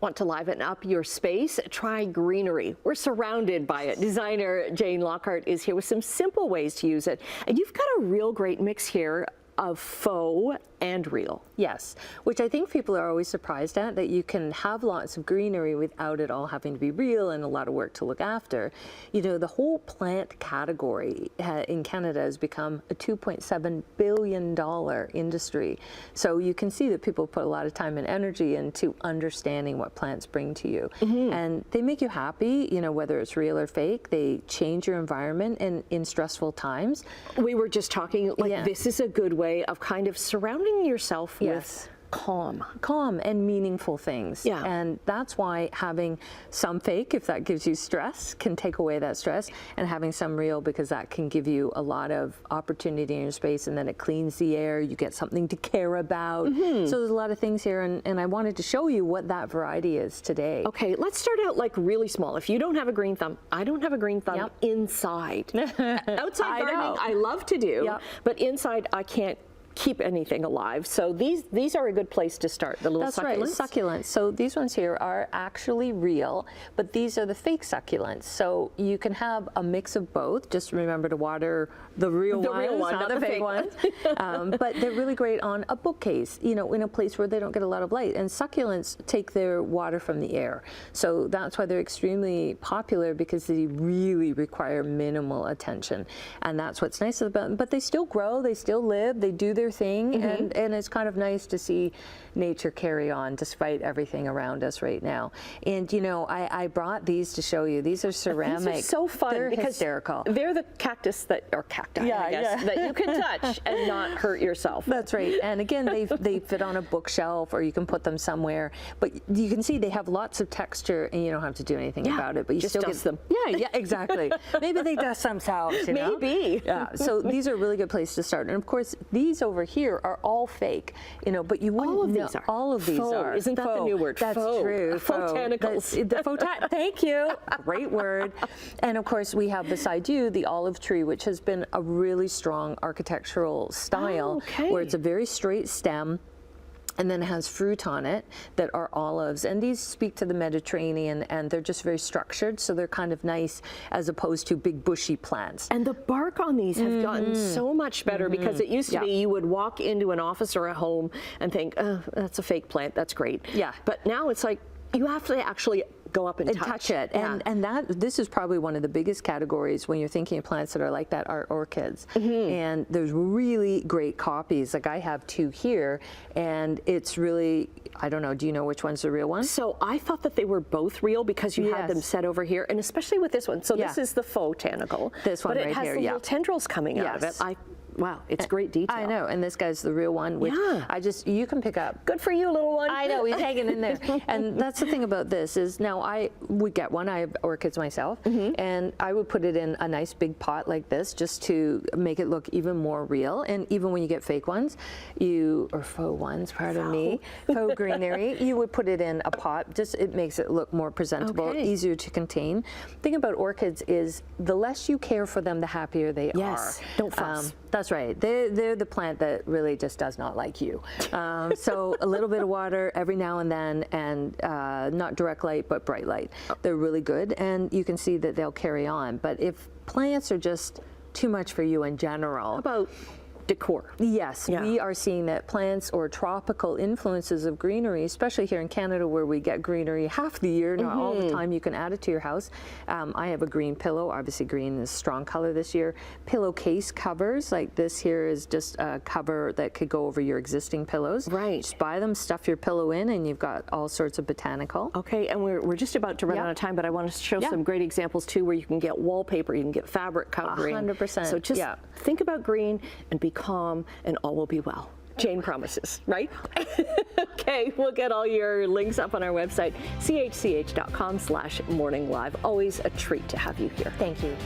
Want to liven up your space? Try greenery. We're surrounded by it. Designer Jane Lockhart is here with some simple ways to use it. And you've got a real great mix here of faux and real. Yes, which I think people are always surprised at, that you can have lots of greenery without it all having to be real and a lot of work to look after. You know, the whole plant category in Canada has become a $2.7 billion industry. So you can see that people put a lot of time and energy into understanding what plants bring to you. And they make you happy, you know, whether it's real or fake. They change your environment in stressful times. We were just talking, like, this is a good way of kind of surrounding yourself with calm and meaningful things. And that's why having some fake, if that gives you stress, can take away that stress, and having some real, because that can give you a lot of opportunity in your space, and then it cleans the air, you get something to care about. So there's a lot of things here, and I wanted to show you what that variety is today. Okay, let's start out like really small. If you don't have a green thumb, I don't have a green thumb inside. Outside gardening, I love to do, but inside I can't keep anything alive. So these are a good place to start. The little succulents. That's right, succulents. So these ones here are actually real, but these are the fake succulents. So you can have a mix of both. Just remember to water the real ones, not the fake ones. But they're really great on a bookcase, you know, in a place where they don't get a lot of light. And succulents take their water from the air. So that's why they're extremely popular, because they really require minimal attention. And that's what's nice about them. But they still grow, they still live, they do their thing, and it's kind of nice to see nature carry on despite everything around us right now. And you know, I brought these to show you. These are ceramic. These are so fun. They're because hysterical. They're the cactus that, or cacti, I guess, that you can touch and not hurt yourself. That's right. And again, they fit on a bookshelf, or you can put them somewhere. But you can see they have lots of texture, and you don't have to do anything about it. But you just still dust get them. Yeah, exactly. Maybe they dust themselves. You know? Maybe. Yeah. So these are a really good place to start. And of course, these over here are all fake, you know, but you wouldn't know. All of these are. Isn't that the new word? That's true. Botanicals. Thank you. Great word. And of course, we have beside you the olive tree, which has been a really strong architectural style, where it's a very straight stem, and then it has fruit on it that are olives. And these speak to the Mediterranean, and they're just very structured, so they're kind of nice as opposed to big bushy plants. And the bark on these has gotten so much better, because it used to be you would walk into an office or a home and think, oh, that's a fake plant, that's great. But now it's like you have to actually go up and touch it. And this is probably one of the biggest categories when you're thinking of plants that are like that, are orchids. And there's really great copies. Like I have two here, and it's really, I don't know, do you know which one's the real one? So I thought that they were both real, because you had them set over here, and especially with this one. So this is the faux tentacle. This one right here, but it has the little tendrils coming out of it. Wow, it's great detail. I know, and this guy's the real one, which you can pick up. Good for you, little one. I know, he's hanging in there. And that's the thing about this is, now I would get one, I have orchids myself, and I would put it in a nice big pot like this, just to make it look even more real. And even when you get fake ones, or faux ones, pardon me, faux greenery, you would put it in a pot, just it makes it look more presentable, easier to contain. The thing about orchids is, the less you care for them, the happier they are. Don't fuss. That's right. They're the plant that really just does not like you. So a little bit of water every now and then, and not direct light, but bright light. They're really good, and you can see that they'll carry on. But if plants are just too much for you in general. How about decor? Yes, we are seeing that plants or tropical influences of greenery, especially here in Canada where we get greenery half the year, not all the time, you can add it to your house. I have a green pillow. Obviously green is a strong color this year. Pillowcase covers, like this here is just a cover that could go over your existing pillows. Just buy them, stuff your pillow in, and you've got all sorts of botanical. Okay, and we're just about to run out of time, but I want to show some great examples too, where you can get wallpaper, you can get fabric covering. 100%. So just think about green and be calm, and all will be well. Jane promises, right? Okay, we'll get all your links up on our website, chch.com/morninglive. Always a treat to have you here. Thank you.